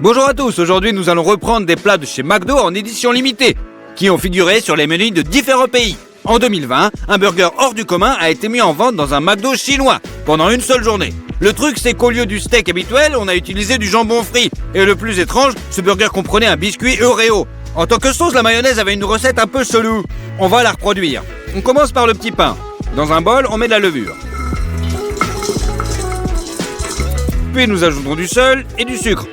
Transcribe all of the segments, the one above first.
Bonjour à tous, aujourd'hui nous allons reprendre des plats de chez McDo en édition limitée, qui ont figuré sur les menus de différents pays. En 2020, un burger hors du commun a été mis en vente dans un McDo chinois, pendant une seule journée. Le truc, c'est qu'au lieu du steak habituel, on a utilisé du jambon frit. Et le plus étrange, ce burger comprenait un biscuit Oreo. En tant que sauce, la mayonnaise avait une recette un peu chelou. On va la reproduire. On commence par le petit pain. Dans un bol, on met de la levure. Puis nous ajoutons du sel et du sucre.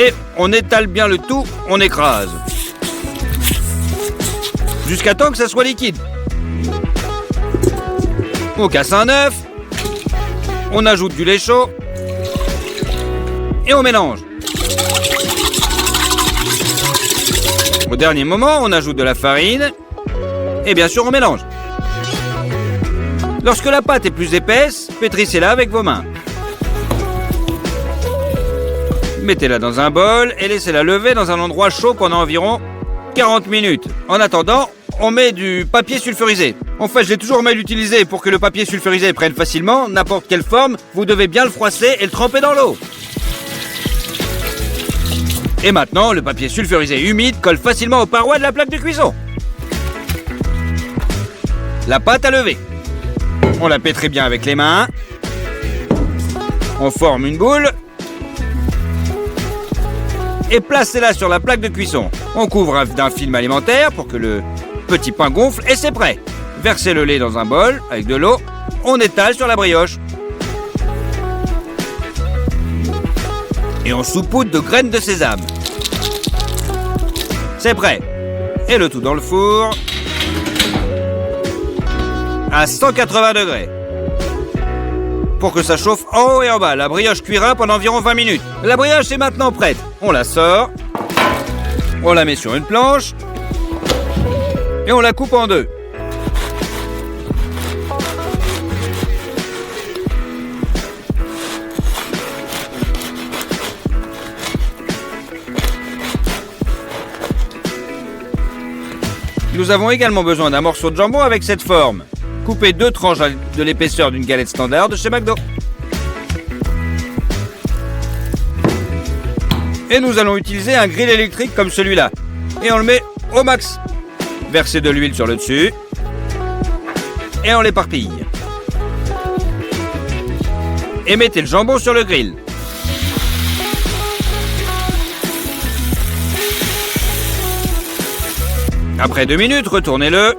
Et on étale bien le tout, on écrase. Jusqu'à temps que ça soit liquide. On casse un œuf. On ajoute du lait chaud. Et on mélange. Au dernier moment, on ajoute de la farine. Et bien sûr, on mélange. Lorsque la pâte est plus épaisse, pétrissez-la avec vos mains. Mettez-la dans un bol et laissez-la lever dans un endroit chaud pendant environ 40 minutes. En attendant, on met du papier sulfurisé. En fait, je l'ai toujours mal utilisé pour que le papier sulfurisé prenne facilement n'importe quelle forme. Vous devez bien le froisser et le tremper dans l'eau. Et maintenant, le papier sulfurisé humide colle facilement aux parois de la plaque de cuisson. La pâte à lever. On la pétrit bien avec les mains. On forme une boule. Et placez-la sur la plaque de cuisson. On couvre d'un film alimentaire pour que le petit pain gonfle et c'est prêt. Versez le lait dans un bol avec de l'eau. On étale sur la brioche. Et on saupoudre de graines de sésame. C'est prêt. Et le tout dans le four à 180 degrés. Pour que ça chauffe en haut et en bas. La brioche cuira pendant environ 20 minutes. La brioche est maintenant prête. On la sort. On la met sur une planche. Et on la coupe en deux. Nous avons également besoin d'un morceau de jambon avec cette forme. Coupez 2 tranches de l'épaisseur d'une galette standard de chez McDo. Et nous allons utiliser un grill électrique comme celui-là. Et on le met au max. Versez de l'huile sur le dessus. Et on l'éparpille. Et mettez le jambon sur le grill. Après 2 minutes, retournez-le.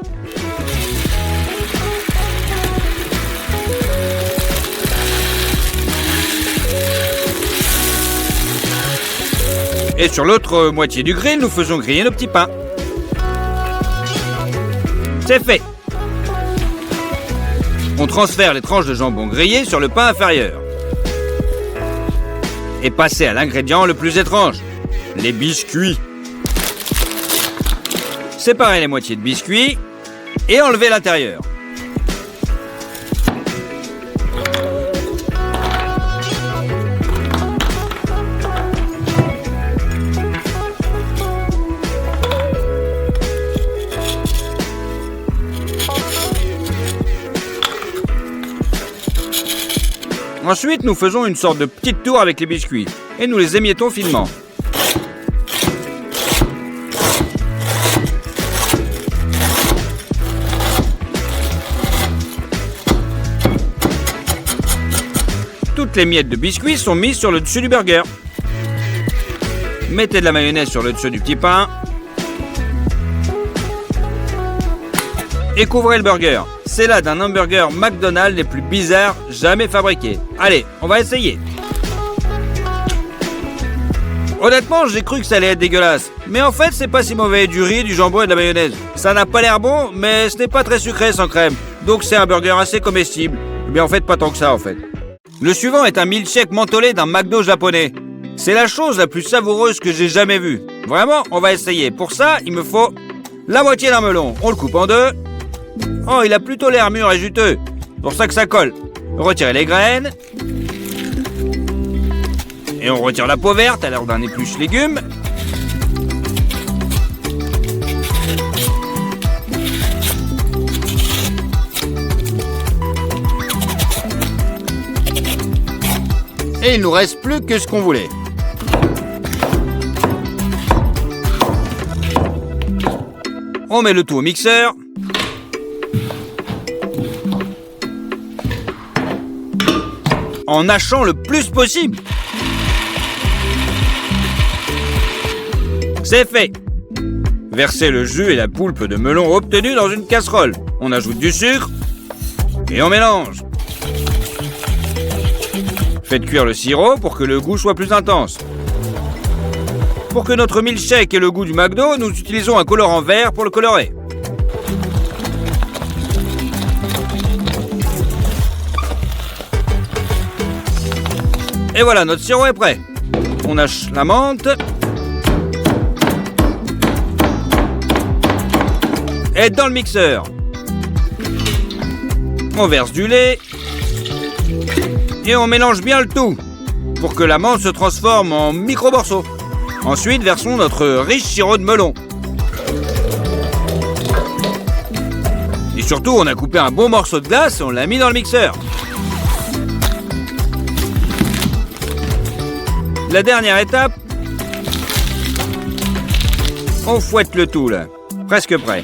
Et sur l'autre moitié du grill, nous faisons griller nos petits pains. C'est fait. On transfère les tranches de jambon grillé sur le pain inférieur. Et passez à l'ingrédient le plus étrange, les biscuits. Séparez les moitiés de biscuits et enlevez l'intérieur. Ensuite, nous faisons une sorte de petite tour avec les biscuits et nous les émiettons finement. Toutes les miettes de biscuits sont mises sur le dessus du burger. Mettez de la mayonnaise sur le dessus du petit pain. Et couvrez le burger. C'est là d'un hamburger McDonald's les plus bizarres jamais fabriqués. Allez, on va essayer. Honnêtement, j'ai cru que ça allait être dégueulasse. Mais en fait, c'est pas si mauvais. Du riz, du jambon et de la mayonnaise. Ça n'a pas l'air bon, mais ce n'est pas très sucré sans crème. Donc c'est un burger assez comestible. Mais en fait, pas tant que ça en fait. Le suivant est un milkshake mentholé d'un McDo japonais. C'est la chose la plus savoureuse que j'ai jamais vue. Vraiment, on va essayer. Pour ça, il me faut la moitié d'un melon. On le coupe en deux. Oh, il a plutôt l'air mûr et juteux. C'est pour ça que ça colle. Retirez les graines. Et on retire la peau verte à l'air d'un épluche légumes. Et il nous reste plus que ce qu'on voulait. On met le tout au mixeur. En hachant le plus possible. C'est fait. Versez le jus et la poulpe de melon obtenue dans une casserole. On ajoute du sucre et on mélange. Faites cuire le sirop pour que le goût soit plus intense. Pour que notre milkshake ait le goût du McDo, nous utilisons un colorant vert pour le colorer. Et voilà, notre sirop est prêt. On hache la menthe. Et dans le mixeur. On verse du lait. Et on mélange bien le tout pour que la menthe se transforme en micro-morceaux. Ensuite, versons notre riche sirop de melon. Et surtout, on a coupé un bon morceau de glace et on l'a mis dans le mixeur. La dernière étape, on fouette le tout là, presque prêt.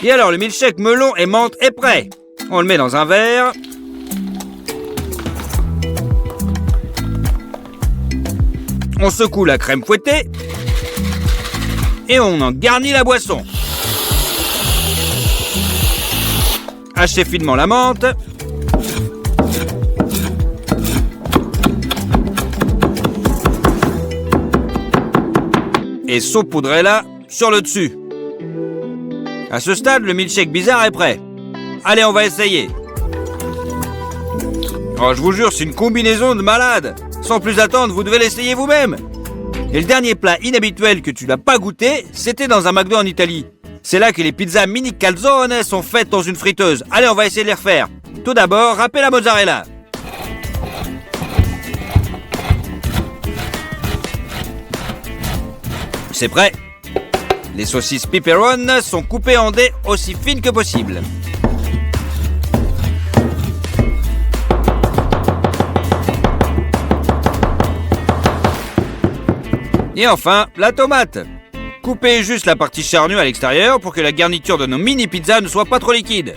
Et alors le milkshake melon et menthe est prêt. On le met dans un verre. On secoue la crème fouettée. Et on en garnit la boisson. Hachez finement la menthe. Et saupoudrez-la sur le dessus. À ce stade, le milkshake bizarre est prêt. Allez, on va essayer. Oh, je vous jure, c'est une combinaison de malades. Sans plus attendre, vous devez l'essayer vous-même. Et le dernier plat inhabituel que tu n'as pas goûté, c'était dans un McDo en Italie. C'est là que les pizzas mini calzone sont faites dans une friteuse. Allez, on va essayer de les refaire. Tout d'abord, râpez la mozzarella. C'est prêt. Les saucisses pepperoni sont coupées en dés aussi fines que possible. Et enfin, la tomate. Coupez juste la partie charnue à l'extérieur pour que la garniture de nos mini pizzas ne soit pas trop liquide.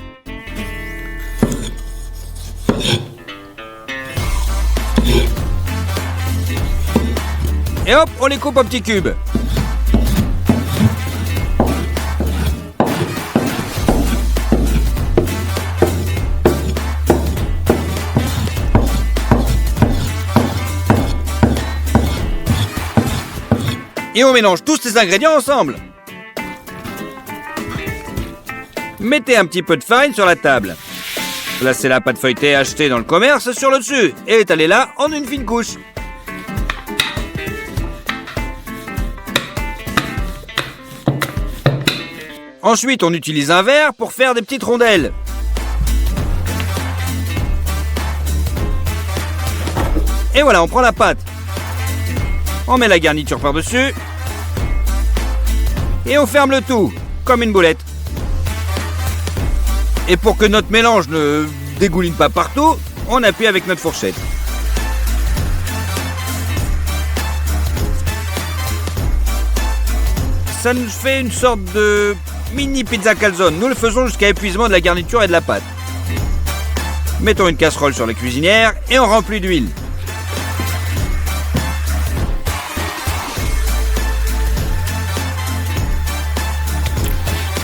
Et hop, on les coupe en petits cubes. Et on mélange tous ces ingrédients ensemble. Mettez un petit peu de farine sur la table. Placez la pâte feuilletée achetée dans le commerce sur le dessus et étalez-la en une fine couche. Ensuite, on utilise un verre pour faire des petites rondelles. Et voilà, on prend la pâte. On met la garniture par-dessus. Et on ferme le tout, comme une boulette. Et pour que notre mélange ne dégouline pas partout, on appuie avec notre fourchette. Ça nous fait une sorte de mini pizza calzone. Nous le faisons jusqu'à épuisement de la garniture et de la pâte. Mettons une casserole sur la cuisinière et on remplit d'huile.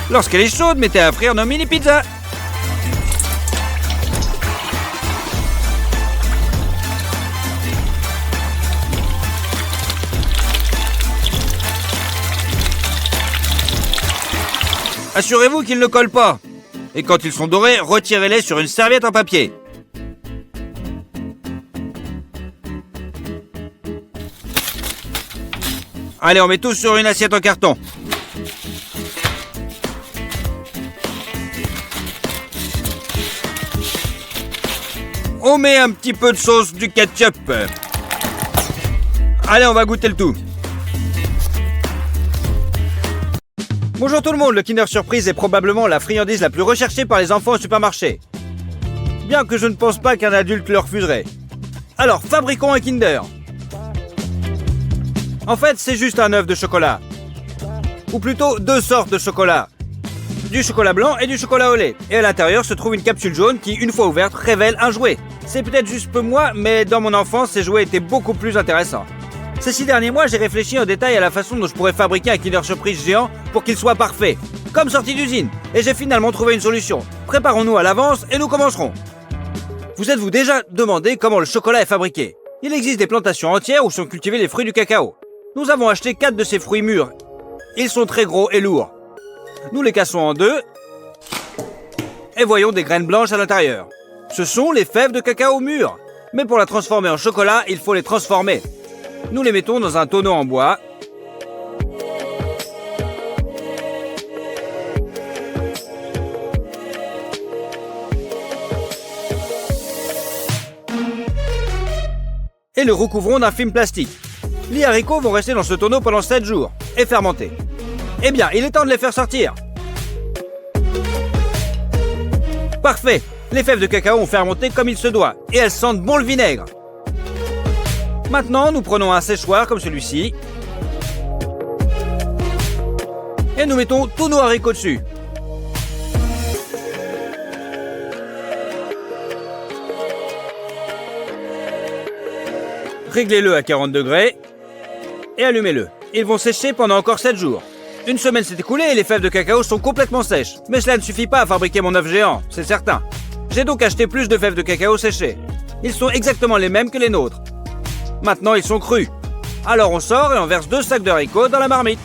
Lorsqu'elle est chaude, mettez à frire nos mini pizzas. Assurez-vous qu'ils ne collent pas. Et quand ils sont dorés, retirez-les sur une serviette en papier. Allez, on met tout sur une assiette en carton. On met un petit peu de sauce du ketchup. Allez, on va goûter le tout. Bonjour tout le monde, le Kinder Surprise est probablement la friandise la plus recherchée par les enfants au supermarché. Bien que je ne pense pas qu'un adulte le refuserait. Alors, fabriquons un Kinder. En fait, c'est juste un œuf de chocolat. Ou plutôt deux sortes de chocolat. Du chocolat blanc et du chocolat au lait. Et à l'intérieur se trouve une capsule jaune qui, une fois ouverte, révèle un jouet. C'est peut-être juste peu moi, mais dans mon enfance, ces jouets étaient beaucoup plus intéressants. Ces 6 derniers mois, j'ai réfléchi en détail à la façon dont je pourrais fabriquer un Kinder Surprise géant pour qu'il soit parfait, comme sorti d'usine. Et j'ai finalement trouvé une solution. Préparons-nous à l'avance et nous commencerons. Vous êtes-vous déjà demandé comment le chocolat est fabriqué? Il existe des plantations entières où sont cultivés les fruits du cacao. Nous avons acheté 4 de ces fruits mûrs. Ils sont très gros et lourds. Nous les cassons en deux et voyons des graines blanches à l'intérieur. Ce sont les fèves de cacao mûres. Mais pour la transformer en chocolat, il faut les transformer. Nous les mettons dans un tonneau en bois. Et le recouvrons d'un film plastique. Les haricots vont rester dans ce tonneau pendant 7 jours et fermenter. Eh bien, il est temps de les faire sortir. Parfait. Les fèves de cacao ont fermenté comme il se doit et elles sentent bon le vinaigre. Maintenant, nous prenons un séchoir comme celui-ci et nous mettons tous nos haricots dessus. Réglez-le à 40 degrés et allumez-le. Ils vont sécher pendant encore 7 jours. Une semaine s'est écoulée et les fèves de cacao sont complètement sèches. Mais cela ne suffit pas à fabriquer mon œuf géant, c'est certain. J'ai donc acheté plus de fèves de cacao séchées. Ils sont exactement les mêmes que les nôtres. Maintenant, ils sont crus. Alors on sort et on verse 2 sacs de haricots dans la marmite.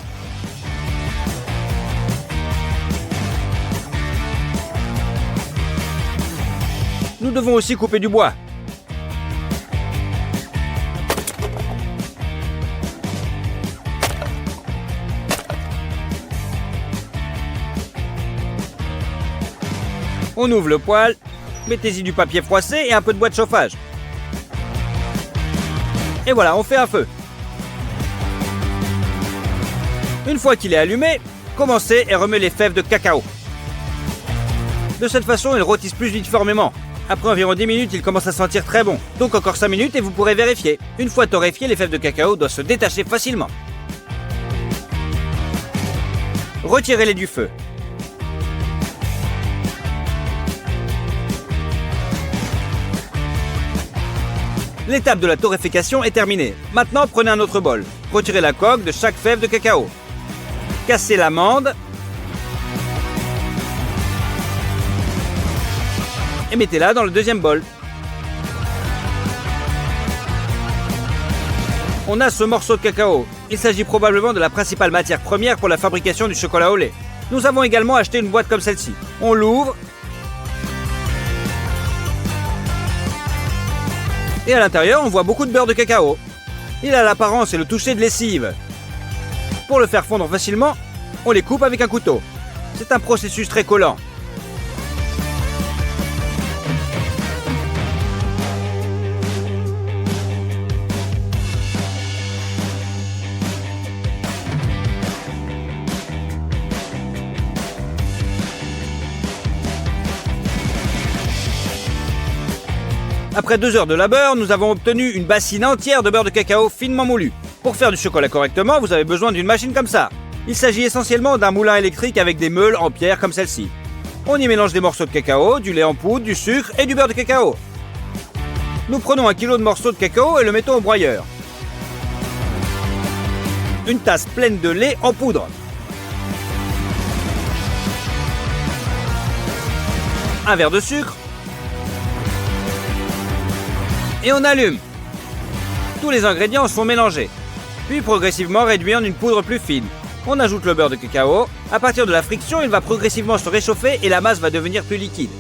Nous devons aussi couper du bois. On ouvre le poêle, mettez-y du papier froissé et un peu de bois de chauffage. Et voilà, on fait un feu. Une fois qu'il est allumé, commencez et remuez les fèves de cacao. De cette façon, ils rôtissent plus uniformément. Après environ 10 minutes, ils commencent à sentir très bon. Donc encore 5 minutes et vous pourrez vérifier. Une fois torréfiées, les fèves de cacao doivent se détacher facilement. Retirez-les du feu. L'étape de la torréfaction est terminée. Maintenant, prenez un autre bol. Retirez la coque de chaque fève de cacao. Cassez l'amande. Et mettez-la dans le deuxième bol. On a ce morceau de cacao. Il s'agit probablement de la principale matière première pour la fabrication du chocolat au lait. Nous avons également acheté une boîte comme celle-ci. On l'ouvre. Et à l'intérieur, on voit beaucoup de beurre de cacao. Il a l'apparence et le toucher de lessive. Pour le faire fondre facilement, on les coupe avec un couteau. C'est un processus très collant. Après 2 heures de labeur, nous avons obtenu une bassine entière de beurre de cacao finement moulu. Pour faire du chocolat correctement, vous avez besoin d'une machine comme ça. Il s'agit essentiellement d'un moulin électrique avec des meules en pierre comme celle-ci. On y mélange des morceaux de cacao, du lait en poudre, du sucre et du beurre de cacao. Nous prenons 1 kg de morceaux de cacao et le mettons au broyeur. Une tasse pleine de lait en poudre. Un verre de sucre. Et on allume. Tous les ingrédients sont mélangés, puis progressivement réduits en une poudre plus fine. On ajoute le beurre de cacao. À partir de la friction, il va progressivement se réchauffer et la masse va devenir plus liquide.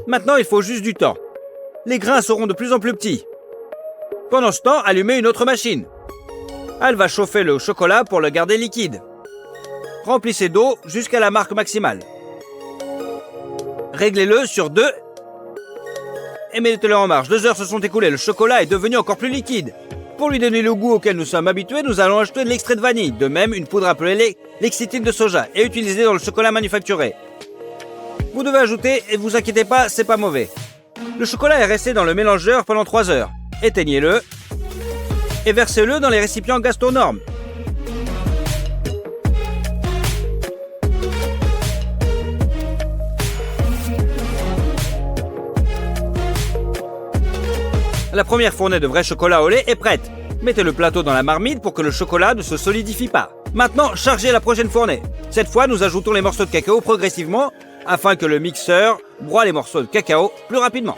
Maintenant, il faut juste du temps. Les grains seront de plus en plus petits. Pendant ce temps, allumez une autre machine. Elle va chauffer le chocolat pour le garder liquide. Remplissez d'eau jusqu'à la marque maximale. Réglez-le sur 2 et mettez-le en marche. 2 heures se sont écoulées, le chocolat est devenu encore plus liquide. Pour lui donner le goût auquel nous sommes habitués, nous allons ajouter de l'extrait de vanille, de même une poudre appelée l'excitine de soja et utilisée dans le chocolat manufacturé. Vous devez ajouter, et vous inquiétez pas, c'est pas mauvais. Le chocolat est resté dans le mélangeur pendant 3 heures. Éteignez-le et versez-le dans les récipients Gastronorm. La première fournée de vrai chocolat au lait est prête. Mettez le plateau dans la marmite pour que le chocolat ne se solidifie pas. Maintenant, chargez la prochaine fournée. Cette fois, nous ajoutons les morceaux de cacao progressivement afin que le mixeur broie les morceaux de cacao plus rapidement.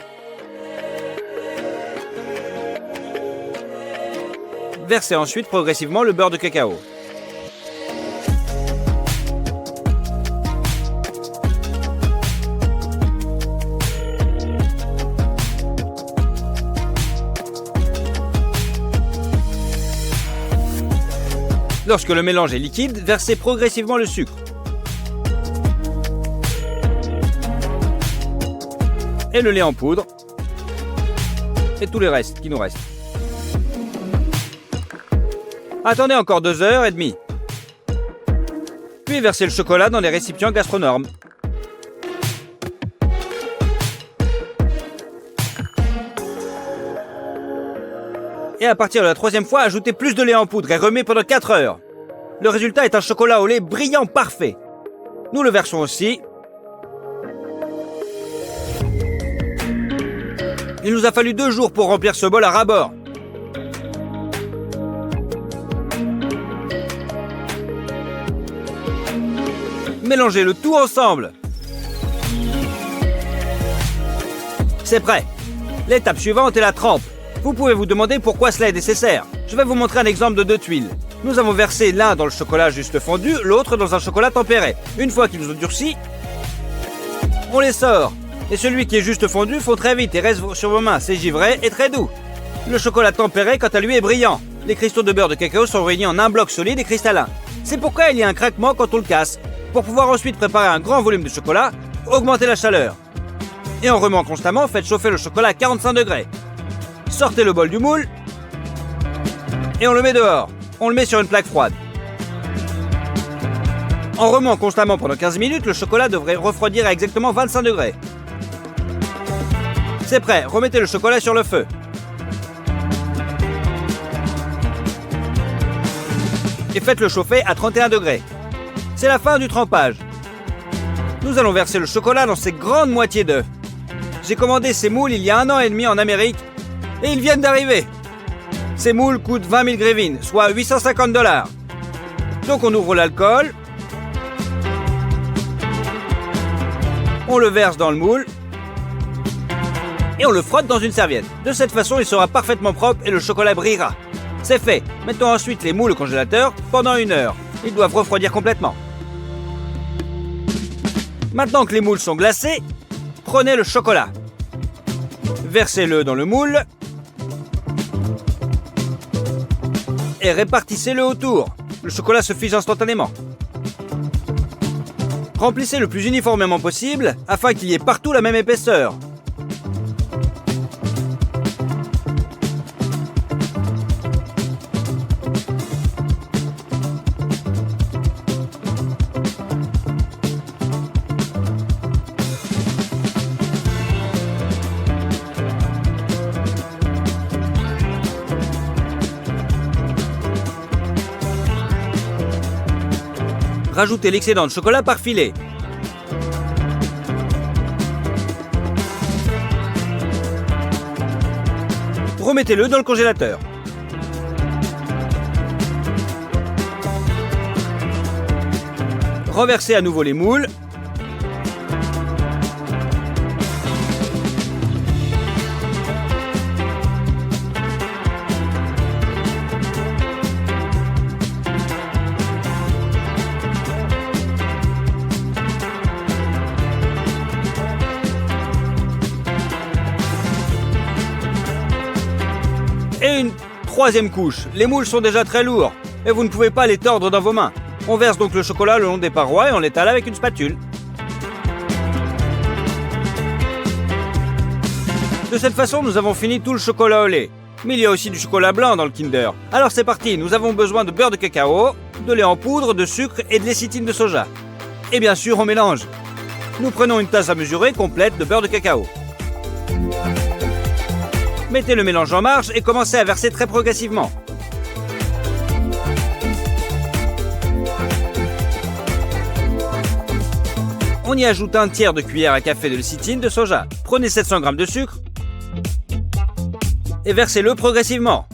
Versez ensuite progressivement le beurre de cacao. Lorsque le mélange est liquide, versez progressivement le sucre. Et le lait en poudre. Et tout le reste qui nous reste. Attendez encore 2h30. Puis versez le chocolat dans les récipients Gastronorm. Et à partir de la 3e fois, ajoutez plus de lait en poudre et remet pendant 4 heures. Le résultat est un chocolat au lait brillant parfait. Nous le versons aussi. Il nous a fallu 2 jours pour remplir ce bol à ras-bord. Mélangez le tout ensemble. C'est prêt. L'étape suivante est la trempe. Vous pouvez vous demander pourquoi cela est nécessaire. Je vais vous montrer un exemple de 2 tuiles. Nous avons versé l'un dans le chocolat juste fondu, l'autre dans un chocolat tempéré. Une fois qu'ils ont durci, on les sort. Et celui qui est juste fondu fond très vite et reste sur vos mains. C'est givré et très doux. Le chocolat tempéré, quant à lui, est brillant. Les cristaux de beurre de cacao sont réunis en un bloc solide et cristallin. C'est pourquoi il y a un craquement quand on le casse. Pour pouvoir ensuite préparer un grand volume de chocolat, augmentez la chaleur. Et en remuant constamment, faites chauffer le chocolat à 45 degrés. Sortez le bol du moule et on le met dehors. On le met sur une plaque froide. En remuant constamment pendant 15 minutes, le chocolat devrait refroidir à exactement 25 degrés. C'est prêt, remettez le chocolat sur le feu. Et faites-le chauffer à 31 degrés. C'est la fin du trempage. Nous allons verser le chocolat dans ces grandes moitiés d'œufs. J'ai commandé ces moules il y a 1 an et demi en Amérique et ils viennent d'arriver. Ces moules coûtent 20 000 grivines, soit 850 $. Donc on ouvre l'alcool, on le verse dans le moule et on le frotte dans une serviette. De cette façon, il sera parfaitement propre et le chocolat brillera. C'est fait. Mettons ensuite les moules au congélateur pendant 1 heure. Ils doivent refroidir complètement. Maintenant que les moules sont glacés, prenez le chocolat. Versez-le dans le moule et répartissez-le autour. Le chocolat se fige instantanément. Remplissez le plus uniformément possible afin qu'il y ait partout la même épaisseur. Rajoutez l'excédent de chocolat par filet. Remettez-le dans le congélateur. Renversez à nouveau les moules. Et une 3e couche. Les moules sont déjà très lourds et vous ne pouvez pas les tordre dans vos mains. On verse donc le chocolat le long des parois et on l'étale avec une spatule. De cette façon, nous avons fini tout le chocolat au lait. Mais il y a aussi du chocolat blanc dans le Kinder. Alors c'est parti, nous avons besoin de beurre de cacao, de lait en poudre, de sucre et de lécithine de soja. Et bien sûr, on mélange. Nous prenons une tasse à mesurer complète de beurre de cacao. Mettez le mélange en marche et commencez à verser très progressivement. On y ajoute un tiers de cuillère à café de lécithine de soja. Prenez 700 g de sucre et versez-le progressivement.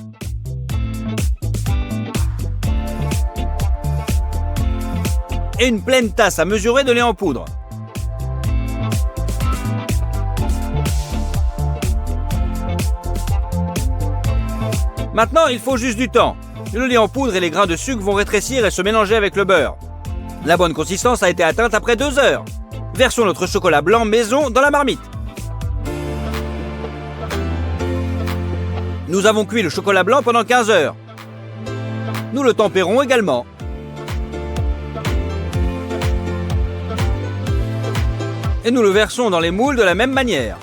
Et une pleine tasse à mesurer de lait en poudre. Maintenant, il faut juste du temps. Le lait en poudre et les grains de sucre vont rétrécir et se mélanger avec le beurre. La bonne consistance a été atteinte après 2 heures. Versons notre chocolat blanc maison dans la marmite. Nous avons cuit le chocolat blanc pendant 15 heures. Nous le tempérons également. Et nous le versons dans les moules de la même manière.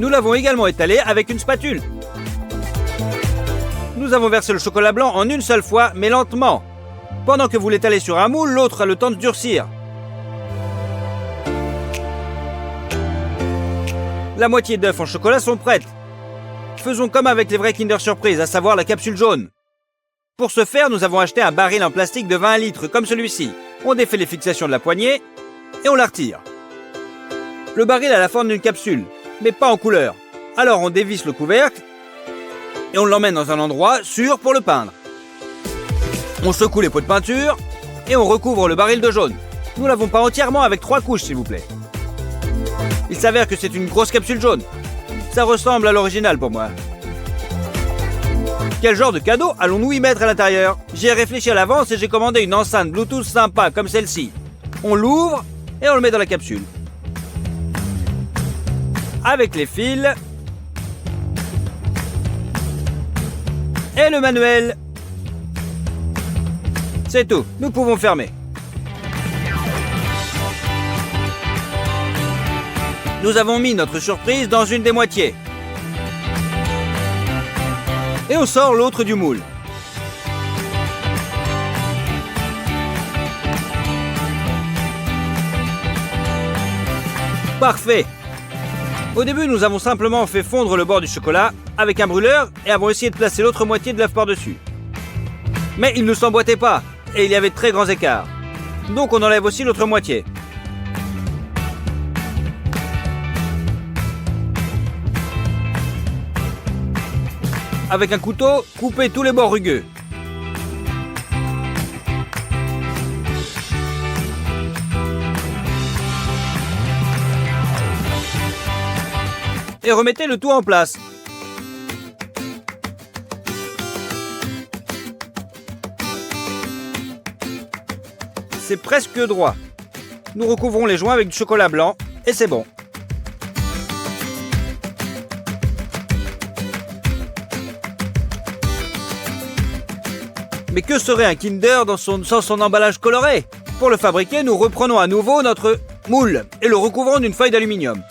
Nous l'avons également étalé avec une spatule. Nous avons versé le chocolat blanc en une seule fois, mais lentement. Pendant que vous l'étalez sur un moule, l'autre a le temps de durcir. La moitié d'œufs en chocolat sont prêtes. Faisons comme avec les vrais Kinder Surprise, à savoir la capsule jaune. Pour ce faire, nous avons acheté un baril en plastique de 20 litres comme celui-ci. On défait les fixations de la poignée et on la retire. Le baril a la forme d'une capsule, mais pas en couleur. Alors on dévisse le couvercle et on l'emmène dans un endroit sûr pour le peindre. On secoue les pots de peinture et on recouvre le baril de jaune. Nous l'avons peint entièrement avec 3 couches, s'il vous plaît. Il s'avère que c'est une grosse capsule jaune. Ça ressemble à l'original pour moi. Quel genre de cadeau allons-nous y mettre à l'intérieur? J'y ai réfléchi à l'avance et j'ai commandé une enceinte Bluetooth sympa comme celle-ci. On l'ouvre et on le met dans la capsule. Avec les fils et le manuel. C'est tout, nous pouvons fermer. Nous avons mis notre surprise dans une des moitiés. Et on sort l'autre du moule. Parfait! Au début, nous avons simplement fait fondre le bord du chocolat avec un brûleur et avons essayé de placer l'autre moitié de l'œuf par-dessus. Mais il ne s'emboîtait pas et il y avait de très grands écarts. Donc on enlève aussi l'autre moitié. Avec un couteau, coupez tous les bords rugueux. Et remettez le tout en place. C'est presque droit. Nous recouvrons les joints avec du chocolat blanc et c'est bon. Mais que serait un Kinder sans son emballage coloré? Pour le fabriquer, nous reprenons à nouveau notre moule et le recouvrons d'une feuille d'aluminium,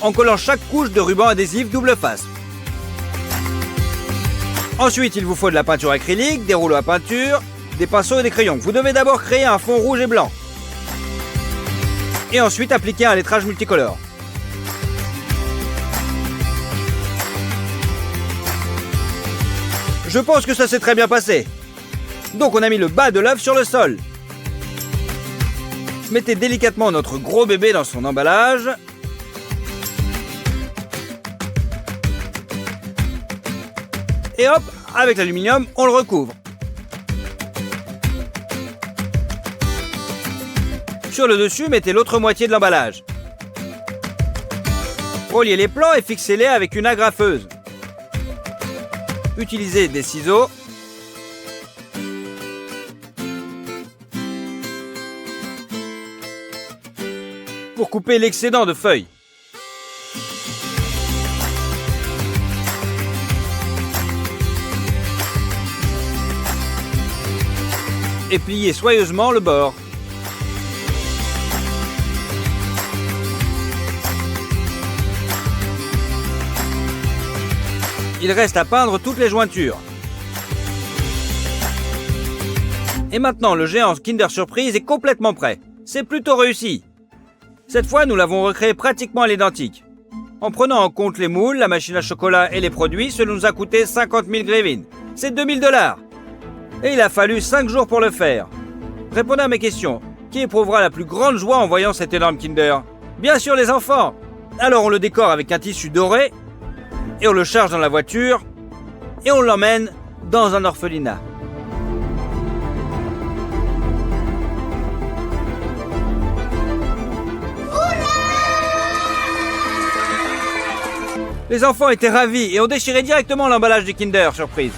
en collant chaque couche de ruban adhésif double face. Ensuite, il vous faut de la peinture acrylique, des rouleaux à peinture, des pinceaux et des crayons. Vous devez d'abord créer un fond rouge et blanc. Et ensuite appliquer un lettrage multicolore. Je pense que ça s'est très bien passé. Donc on a mis le bas de l'œuf sur le sol. Mettez délicatement notre gros bébé dans son emballage. Et hop, avec l'aluminium, on le recouvre. Sur le dessus, mettez l'autre moitié de l'emballage. Reliez les plans et fixez-les avec une agrafeuse. Utilisez des ciseaux. Pour couper l'excédent de feuilles. Et pliez soigneusement le bord. Il reste à peindre toutes les jointures. Et maintenant, le géant Kinder Surprise est complètement prêt. C'est plutôt réussi. Cette fois, nous l'avons recréé pratiquement à l'identique. En prenant en compte les moules, la machine à chocolat et les produits, cela nous a coûté 50 000 grivines. C'est 2000 $. Et il a fallu 5 jours pour le faire. Répondez à mes questions. Qui éprouvera la plus grande joie en voyant cet énorme Kinder? Bien sûr les enfants. Alors on le décore avec un tissu doré, et on le charge dans la voiture, et on l'emmène dans un orphelinat. Les enfants étaient ravis et ont déchiré directement l'emballage du Kinder Surprise.